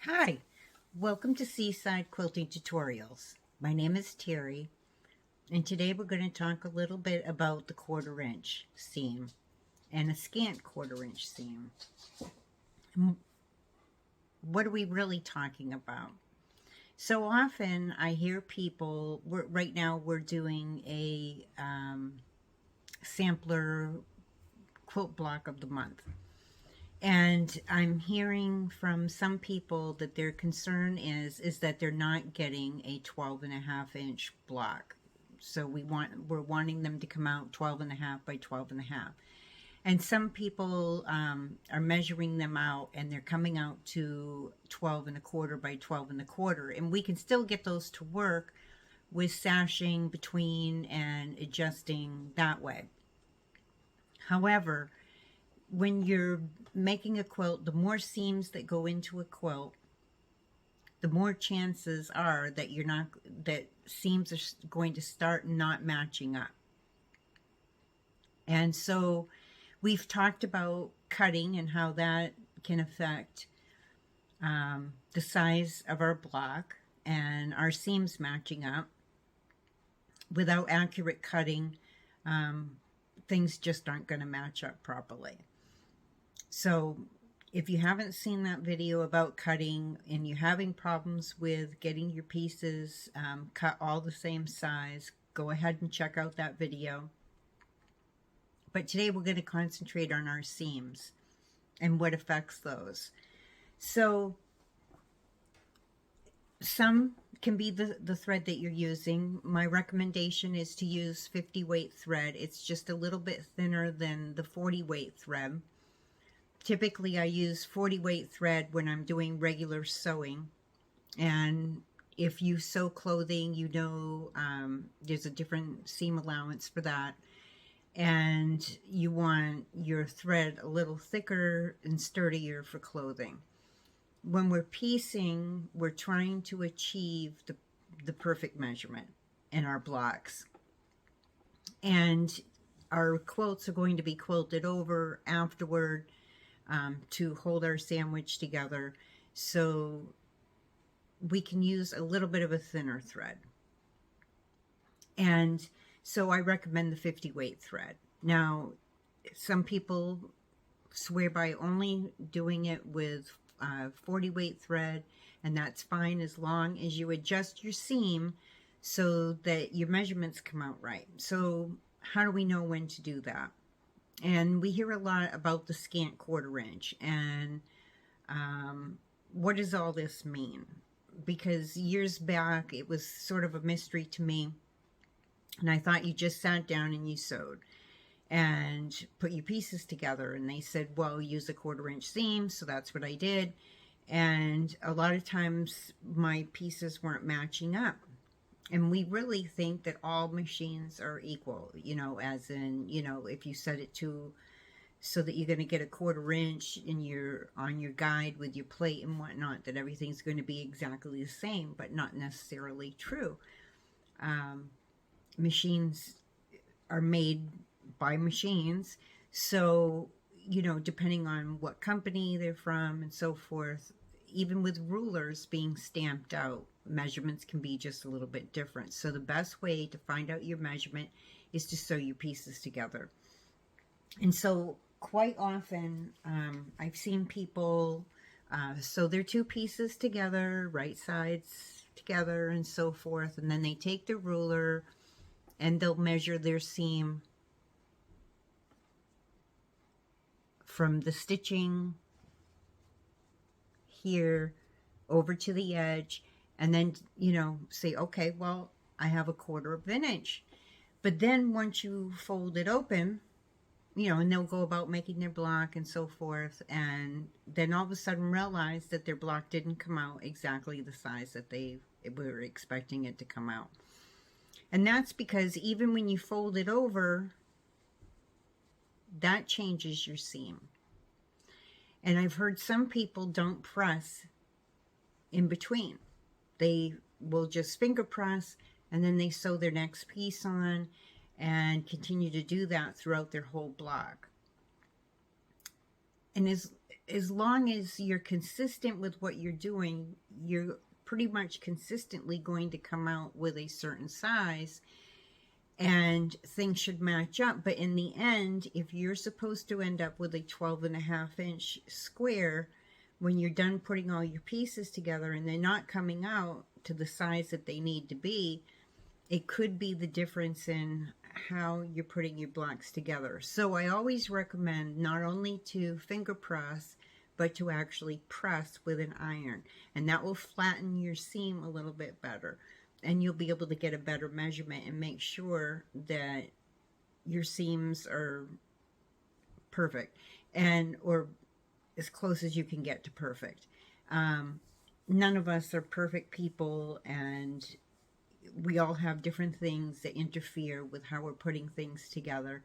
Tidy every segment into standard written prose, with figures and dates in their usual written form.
Hi, welcome to Seaside Quilting Tutorials. My name is Terry, and today we're going to talk a little bit about the 1/4 inch seam and a scant 1/4 inch seam. What are we really talking about? So often I hear people, right now we're doing a sampler quilt block of the month. And I'm hearing from some people that their concern is that they're not getting a 12.5 inch block. So we're wanting them to come out 12.5 by 12.5. And some people are measuring them out and they're coming out to 12.25 by 12.25. And we can still get those to work with sashing between and adjusting that way. However, when you're making a quilt, the more seams that go into a quilt, the more chances are that that seams are going to start not matching up. And so we've talked about cutting and how that can affect the size of our block and our seams matching up. Without accurate cutting, things just aren't going to match up properly. So if you haven't seen that video about cutting and you're having problems with getting your pieces cut all the same size, go ahead and check out that video. But today we're going to concentrate on our seams and what affects those. So some can be the thread that you're using. My recommendation is to use 50 weight thread. It's just a little bit thinner than the 40 weight thread. Typically I use 40 weight thread when I'm doing regular sewing, and if you sew clothing, you know there's a different seam allowance for that, and you want your thread a little thicker and sturdier for clothing. When we're piecing, we're trying to achieve the perfect measurement in our blocks, and our quilts are going to be quilted over afterward to hold our sandwich together, so we can use a little bit of a thinner thread. And so I recommend the 50 weight thread. Now, some people swear by only doing it with 40 weight thread, and that's fine as long as you adjust your seam so that your measurements come out right. So how do we know when to do that? And we hear a lot about the scant 1/4 inch, and what does all this mean? Because years back it was sort of a mystery to me, and I thought you just sat down and you sewed and put your pieces together, and they said, well, use a 1/4 inch seam, so that's what I did. And a lot of times my pieces weren't matching up. And we really think that all machines are equal, you know, as in, you know, if you set it to so that you're going to get a 1/4 inch on your guide with your plate and whatnot, that everything's going to be exactly the same, but not necessarily true. Machines are made by machines, so, you know, depending on what company they're from and so forth, even with rulers being stamped out, measurements can be just a little bit different. So the best way to find out your measurement is to sew your pieces together. And so quite often I've seen people sew their two pieces together, right sides together and so forth, and then they take the ruler and they'll measure their seam from the stitching here over to the edge, and then, you know, say, okay, well, I have a 1/4 inch. But then once you fold it open, you know, and they'll go about making their block and so forth, and then all of a sudden realize that their block didn't come out exactly the size that they were expecting it to come out. And that's because even when you fold it over, that changes your seam. And I've heard some people don't press in between. They will just finger press, and then they sew their next piece on and continue to do that throughout their whole block. And as long as you're consistent with what you're doing, you're pretty much consistently going to come out with a certain size, and things should match up. But in the end, if you're supposed to end up with a 12.5-inch square, when you're done putting all your pieces together and they're not coming out to the size that they need to be, it could be the difference in how you're putting your blocks together. So I always recommend not only to finger press, but to actually press with an iron, and that will flatten your seam a little bit better, and you'll be able to get a better measurement and make sure that your seams are perfect, and or as close as you can get to perfect. None of us are perfect people, and we all have different things that interfere with how we're putting things together.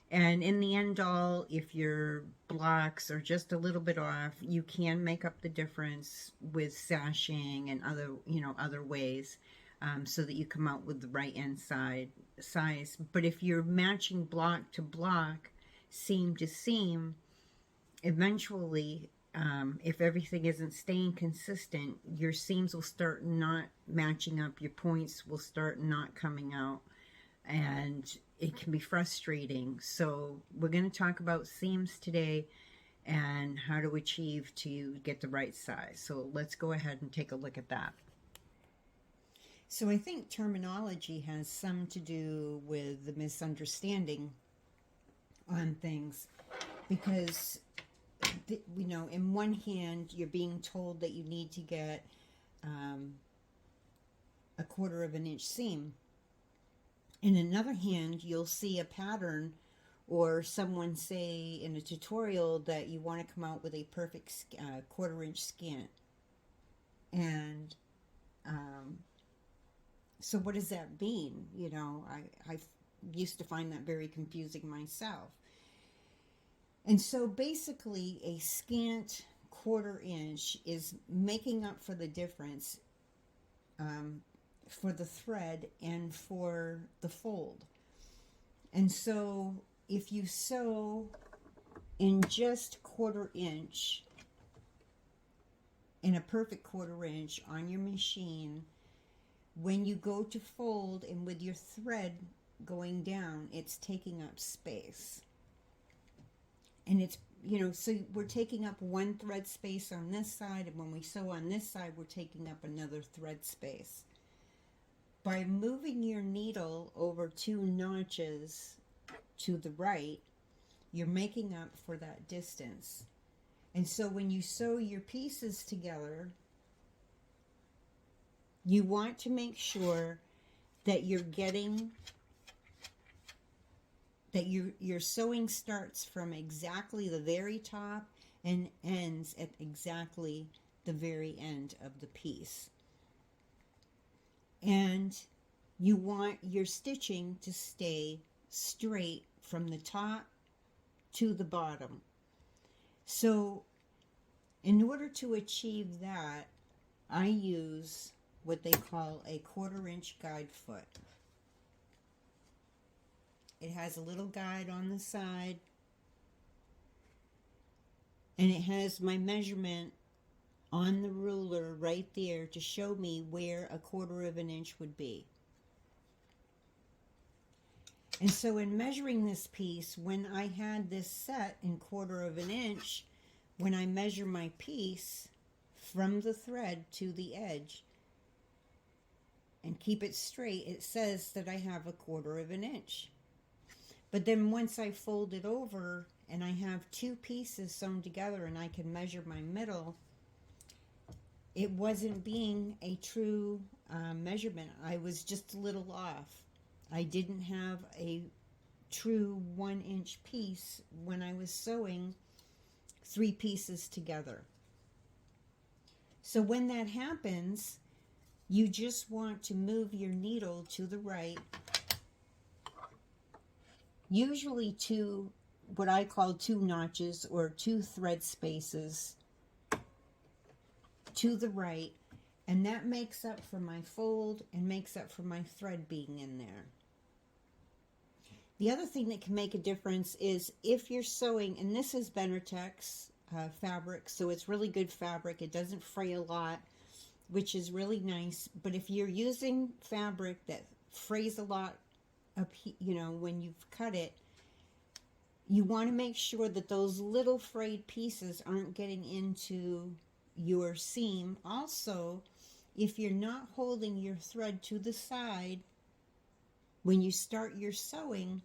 And in the end all, if your blocks are just a little bit off, you can make up the difference with sashing and other ways, so that you come out with the right end size. But if you're matching block to block, seam to seam, eventually, if everything isn't staying consistent, your seams will start not matching up, your points will start not coming out, and it can be frustrating. So we're going to talk about seams today and how to achieve to get the right size. So let's go ahead and take a look at that. So I think terminology has some to do with the misunderstanding on things, because in one hand, you're being told that you need to get a 1/4 seam. In another hand, you'll see a pattern or someone say in a tutorial that you want to come out with a perfect 1/4 scant. And so what does that mean? I used to find that very confusing myself. And so basically a scant 1/4 inch is making up for the difference for the thread and for the fold. And so if you sew in just 1/4 inch, in a perfect 1/4 inch on your machine, when you go to fold and with your thread going down, it's taking up space. And it's, so we're taking up one thread space on this side, and when we sew on this side, we're taking up another thread space. By moving your needle over 2 notches to the right, you're making up for that distance. And so when you sew your pieces together, you want to make sure that you're getting, that your sewing starts from exactly the very top and ends at exactly the very end of the piece. And you want your stitching to stay straight from the top to the bottom. So in order to achieve that, I use what they call a 1/4 inch guide foot. It has a little guide on the side, and it has my measurement on the ruler right there to show me where a 1/4 inch would be. And so in measuring this piece, when I had this set in 1/4 inch, when I measure my piece from the thread to the edge and keep it straight, it says that I have a 1/4 inch. But then once I fold it over and I have 2 pieces sewn together and I can measure my middle, it wasn't being a true measurement. I was just a little off. I didn't have a true 1 inch piece when I was sewing 3 pieces together. So when that happens, you just want to move your needle to the right, usually to what I call 2 notches or 2 thread spaces to the right, and that makes up for my fold and makes up for my thread being in there. The other thing that can make a difference is if you're sewing, and this is Benartex fabric, so it's really good fabric. It doesn't fray a lot, which is really nice. But if you're using fabric that frays a lot up, when you've cut it, you want to make sure that those little frayed pieces aren't getting into your seam. Also, if you're not holding your thread to the side when you start your sewing,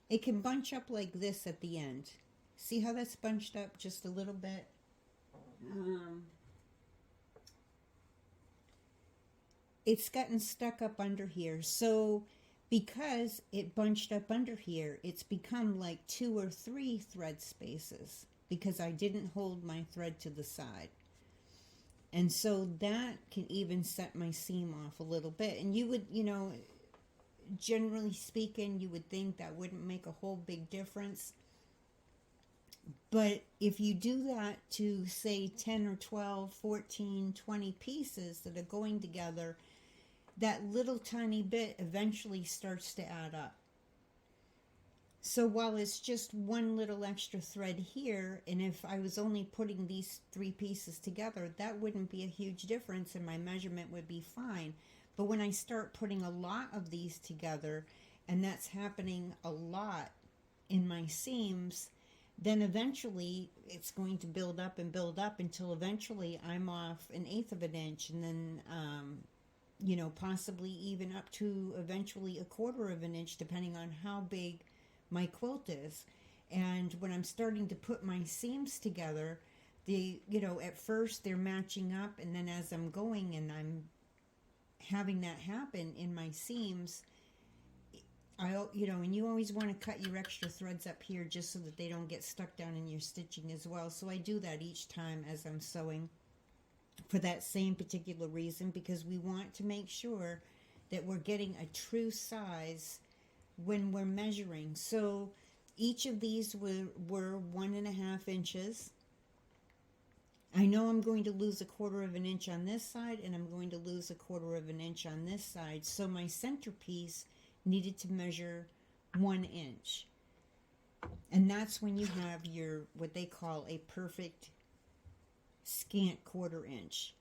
it can bunch up like this at the end. See how that's bunched up just a little bit? It's gotten stuck up under here. So because it bunched up under here, it's become like 2 or 3 thread spaces because I didn't hold my thread to the side. And so that can even set my seam off a little bit. And you would, generally speaking, you would think that wouldn't make a whole big difference. But if you do that to, say, 10 or 12, 14, 20 pieces that are going together, that little tiny bit eventually starts to add up. So while it's just one little extra thread here, and if I was only putting these 3 pieces together, that wouldn't be a huge difference and my measurement would be fine. But when I start putting a lot of these together, and that's happening a lot in my seams, then eventually it's going to build up and build up until eventually I'm off 1/8 of an inch, and then possibly even up to eventually 1/4 of an inch, depending on how big my quilt is. And when I'm starting to put my seams together, at first they're matching up, and then as I'm going and I'm having that happen in my seams, and you always want to cut your extra threads up here just so that they don't get stuck down in your stitching as well. So I do that each time as I'm sewing for that same particular reason, because we want to make sure that we're getting a true size when we're measuring. So each of these were 1.5 inches. I know I'm going to lose 1/4 of an inch on this side, and I'm going to lose 1/4 of an inch on this side. So my centerpiece needed to measure 1 inch. And that's when you have your, what they call a perfect scant 1/4 inch.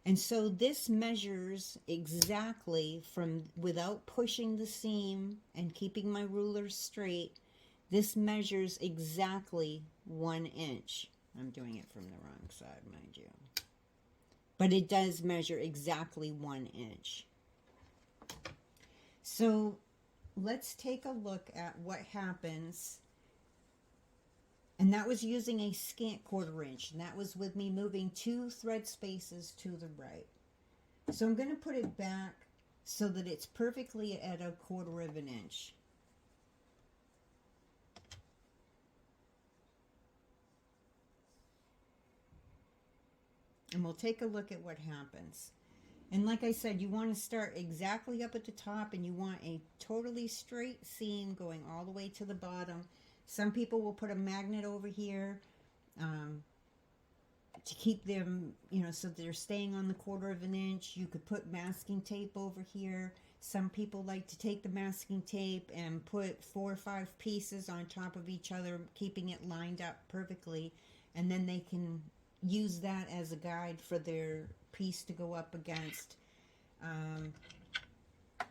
And so this measures exactly from, without pushing the seam and keeping my ruler straight, this measures exactly 1 inch. I'm doing it from the wrong side, mind you. But it does measure exactly 1 inch. So let's take a look at what happens. And that was using a scant 1/4 inch. And that was with me moving 2 thread spaces to the right. So I'm going to put it back so that it's perfectly at 1/4 of an inch. And we'll take a look at what happens. And like I said, you want to start exactly up at the top, and you want a totally straight seam going all the way to the bottom. Some people will put a magnet over here to keep them, so they're staying on the 1/4 of an inch. You could put masking tape over here. Some people like to take the masking tape and put 4 or 5 pieces on top of each other, keeping it lined up perfectly. And then they can use that as a guide for their piece to go up against.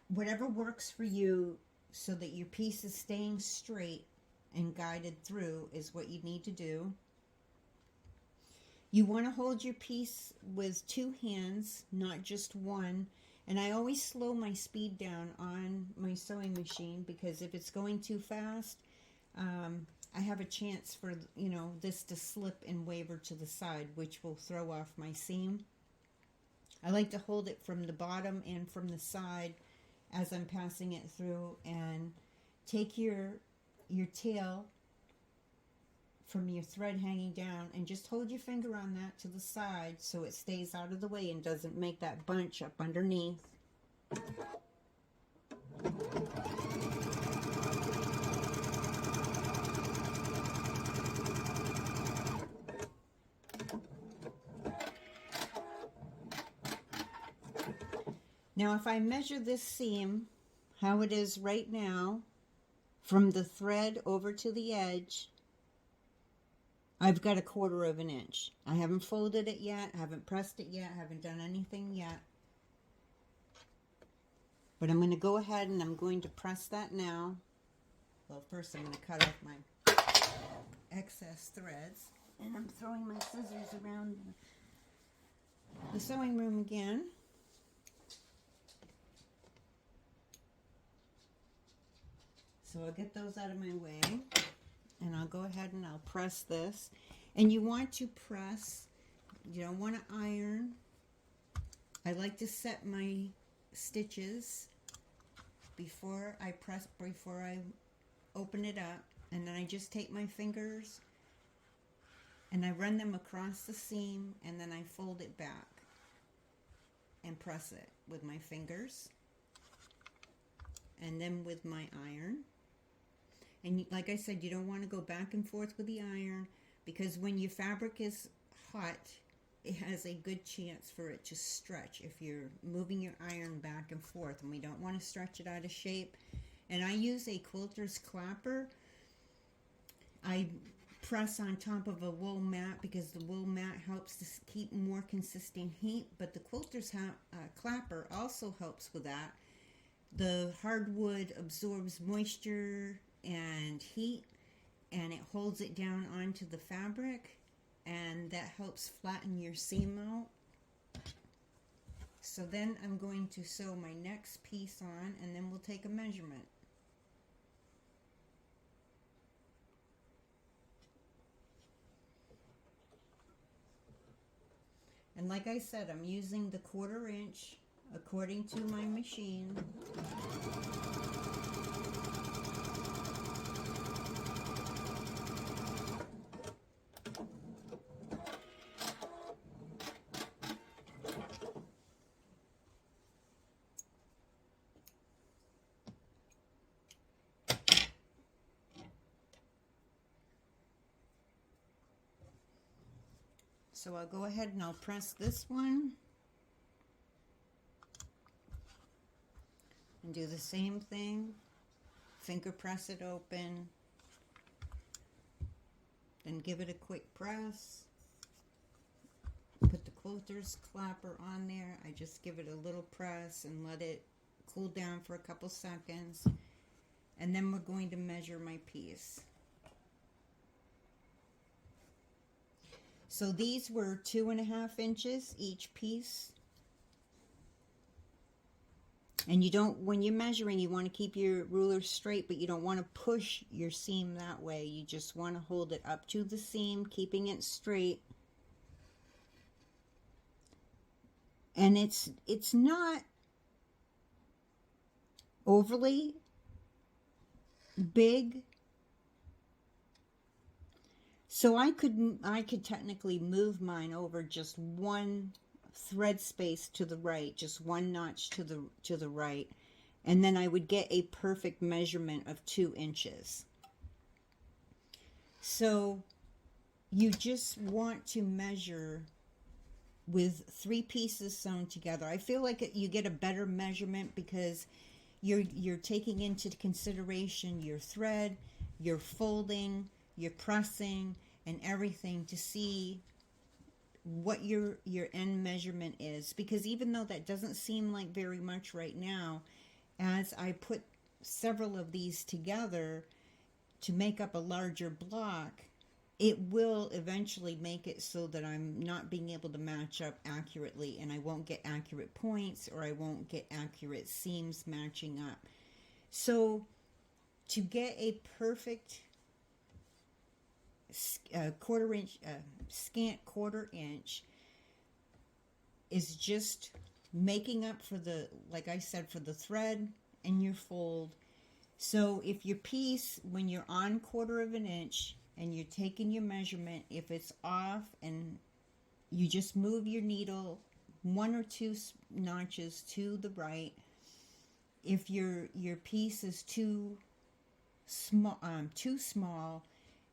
Whatever works for you so that your piece is staying straight and guided through is what you need to do. You want to hold your piece with 2 hands, not just one. And I always slow my speed down on my sewing machine, because if it's going too fast, I have a chance for, this to slip and waver to the side, which will throw off my seam. I like to hold it from the bottom and from the side as I'm passing it through, and take your tail from your thread hanging down and just hold your finger on that to the side so it stays out of the way and doesn't make that bunch up underneath. Now, if I measure this seam, how it is right now, from the thread over to the edge, I've got 1/4 of an inch. I haven't folded it yet, haven't pressed it yet, haven't done anything yet. But I'm going to go ahead and I'm going to press that now. Well, first I'm going to cut off my excess threads. And I'm throwing my scissors around the sewing room again. So I'll get those out of my way. And I'll go ahead and I'll press this. And you want to press, you don't want to iron. I like to set my stitches before I open it up, and then I just take my fingers and I run them across the seam, and then I fold it back and press it with my fingers and then with my iron. And like I said, you don't want to go back and forth with the iron, because when your fabric is hot, it has a good chance for it to stretch if you're moving your iron back and forth, and we don't want to stretch it out of shape. And I use a quilter's clapper. I press on top of a wool mat because the wool mat helps to keep more consistent heat, but the quilter's clapper also helps with that. The hardwood absorbs moisture and heat, and it holds it down onto the fabric, and that helps flatten your seam out. So then I'm going to sew my next piece on, and then we'll take a measurement. And like I said, I'm using the 1/4 inch according to my machine. So I'll go ahead and I'll press this one and do the same thing. Finger press it open, then give it a quick press. Put the quilter's clapper on there. I just give it a little press and let it cool down for a couple seconds. And then we're going to measure my piece. So these were 2.5 inches each piece. And you don't, when you're measuring, you want to keep your ruler straight, but you don't want to push your seam that way. You just want to hold it up to the seam, keeping it straight. And it's not overly big. So I could technically move mine over just one thread space to the right, just one notch to the right, and then I would get a perfect measurement of 2 inches. So you just want to measure with 3 pieces sewn together. I feel like you get a better measurement because you're taking into consideration your thread, your folding, your pressing, and everything to see what your end measurement is. Because even though that doesn't seem like very much right now, as I put several of these together to make up a larger block, it will eventually make it so that I'm not being able to match up accurately, and I won't get accurate points, or I won't get accurate seams matching up. So to get a perfect scant 1/4 inch is just making up for the, like I said, for the thread and your fold. So if your piece, when you're on 1/4 inch and you're taking your measurement, if it's off, and you just move your needle 1 or 2 notches to the right. If your piece is too small,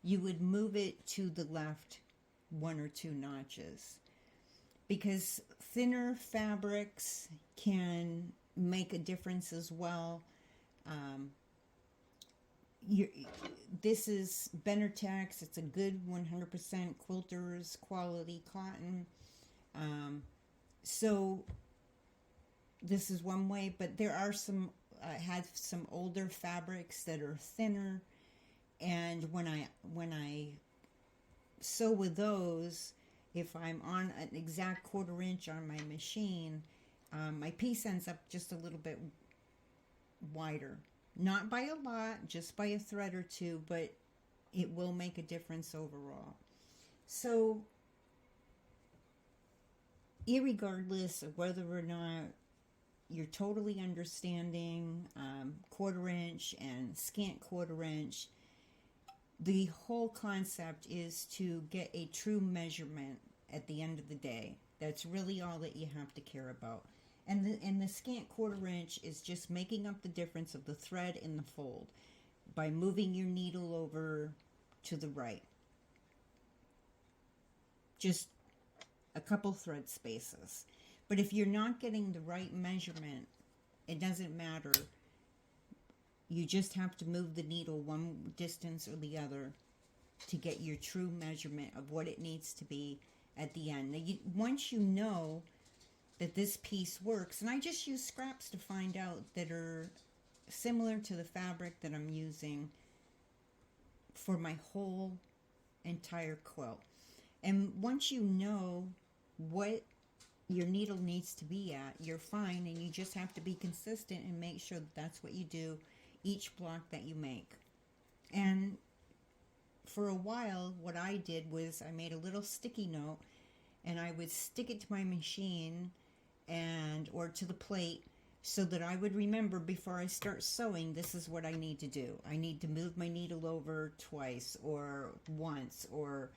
you would move it to the left 1 or 2 notches, because thinner fabrics can make a difference as well. this is Benertex. It's a good 100% quilters quality cotton. So this is one way, but there are some, I had some older fabrics that are thinner, and when I sew with those, if I'm on an exact 1/4 inch on my machine, my piece ends up just a little bit wider. Not by a lot, just by a thread or two, but it will make a difference overall. So, irregardless of whether or not you're totally understanding 1/4 inch and scant 1/4 inch, the whole concept is to get a true measurement at the end of the day. That's really all that you have to care about. And the scant 1/4 inch is just making up the difference of the thread in the fold by moving your needle over to the right. Just a couple thread spaces. But if you're not getting the right measurement, it doesn't matter. You just have to move the needle one distance or the other to get your true measurement of what it needs to be at the end. Now, once you know that this piece works, and I just use scraps to find out that are similar to the fabric that I'm using for my whole entire quilt. And once you know what your needle needs to be at, you're fine, and you just have to be consistent and make sure that that's what you do each block that you make. And for a while, what I did was I made a little sticky note, and I would stick it to my machine or to the plate, so that I would remember before I start sewing, this is what I need to do. I need to move my needle over twice or once, or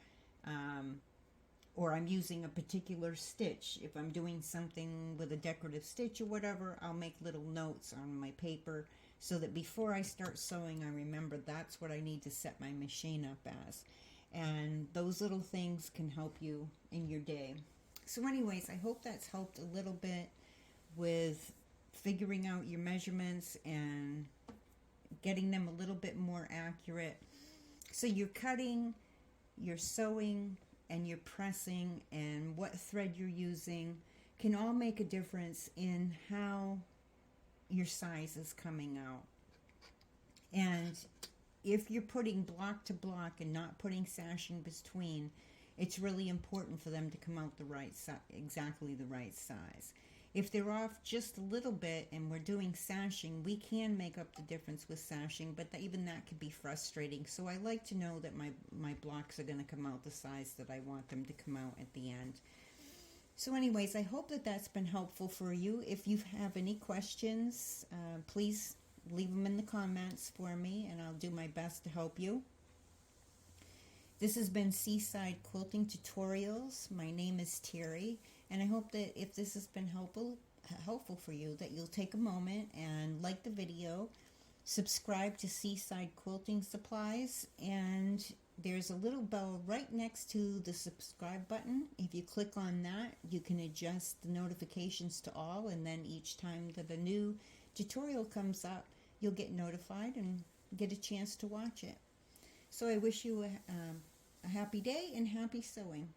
I'm using a particular stitch. If I'm doing something with a decorative stitch or whatever, I'll make little notes on my paper so that before I start sewing, I remember that's what I need to set my machine up as. And those little things can help you in your day. So anyways, I hope that's helped a little bit with figuring out your measurements and getting them a little bit more accurate. So you're cutting, you're sewing, and you're pressing, and what thread you're using can all make a difference in how your size is coming out. And if you're putting block to block and not putting sashing between, it's really important for them to come out the right size, exactly the right size. If they're off just a little bit and we're doing sashing, we can make up the difference with sashing, but even that can be frustrating. So I like to know that my blocks are going to come out the size that I want them to come out at the end. So anyways, I hope that that's been helpful for you. If you have any questions, please leave them in the comments for me, and I'll do my best to help you. This has been Seaside Quilting Tutorials. My name is Terry, and I hope that if this has been helpful for you, that you'll take a moment and like the video, subscribe to Seaside Quilting Supplies, and there's a little bell right next to the subscribe button. If you click on that, you can adjust the notifications to all, and then each time that a new tutorial comes up, you'll get notified and get a chance to watch it. So I wish you a happy day and happy sewing.